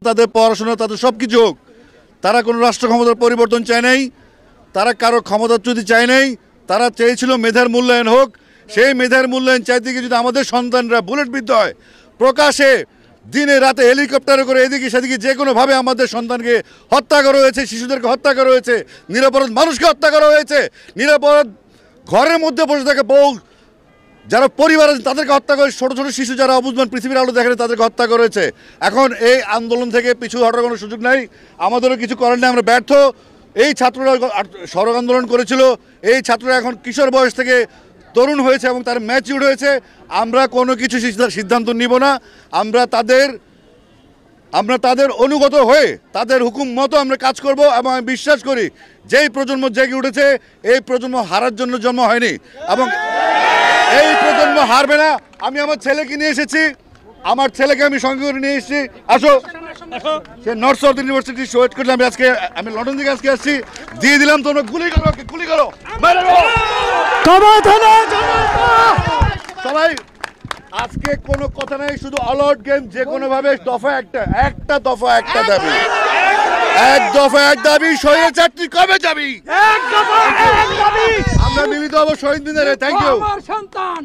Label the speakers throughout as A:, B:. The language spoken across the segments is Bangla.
A: তাদের পড়াশোনা, তাদের সব কিছু হোক, তারা কোনো রাষ্ট্র ক্ষমতার পরিবর্তন চায় নাই, তারা কারো ক্ষমতাচ্যুতি চায় নাই, তারা চেয়েছিল মেধার মূল্যায়ন হোক। সেই মেধার মূল্যায়ন চাইতে গিয়ে যদি আমাদের সন্তানরা বুলেটবিদ্ধ হয়, প্রকাশে দিনে রাতে হেলিকপ্টারে করে এদিকে সেদিকে যে কোনোভাবে আমাদের সন্তানকে হত্যা করা হয়েছে, শিশুদেরকে হত্যা করা হয়েছে, নিরাপরাধ মানুষকে হত্যা করা হয়েছে, নিরাপরাধ ঘরের মধ্যে বসে থাকে বউ যারা পরিবার আছে তাদেরকে হত্যা করে, ছোটো ছোটো শিশু যারা অবুঝমান পৃথিবীর আলো দেখে তাদেরকে হত্যা করেছে। এখন এই আন্দোলন থেকে পিছু হটার কোনো সুযোগ নাই, আমাদেরও কিছু করার নেই, আমরা ব্যর্থ। এই ছাত্ররা সড়ক আন্দোলন করেছিল, এই ছাত্ররা এখন কিশোর বয়স থেকে তরুণ হয়েছে এবং তার ম্যাচিউর হয়েছে। আমরা কোনো কিছু সিদ্ধান্ত নিব না, আমরা তাদের অনুগত হয়ে তাদের হুকুম মতো আমরা কাজ করব। এবং আমি বিশ্বাস করি যেই প্রজন্ম জেগে উঠেছে, এই প্রজন্ম হারার জন্য জন্ম হয়নি এবং এই প্রজন্ম হারবে না। আমি আমার ছেলেকে নিয়ে এসেছি, আমার ছেলেকে আমি সঙ্গে করে নিয়ে এসেছি। আসো, সে নর্থ সাউথ ইউনিভার্সিটি ওয়েট করলে আমি লন্ডন থেকে আজকে আসছি, দিয়ে দিলাম। তোমরা গুলি করো, গুলি করো, সবাই। আজকে কোনো কথা নাই, শুধু অল আউট গেম। যে কোনো ভাবে দফা একটা দফা একটা দাবি, এক দফা এক দাবি। স্বৈরাচার তুই কবে যাবি? আমরা মিলিত হবো শহীদ মিনারে। Thank you.
B: আমার সন্তান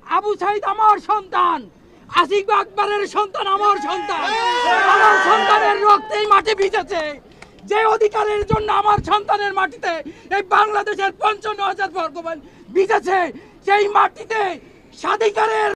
B: আবু সাইদ, আমার সন্তান আসিফ আকবরের সন্তান, আমার সন্তান। আমার সন্তানের রক্তেই মাটি ভিজেছে। যে অধিকারের জন্য আমার সন্তানের মাটিতে এই বাংলাদেশের ৫৫,০০০ বর্গমাইল ভিজেছে, সেই মাটিতে স্বাধিকারের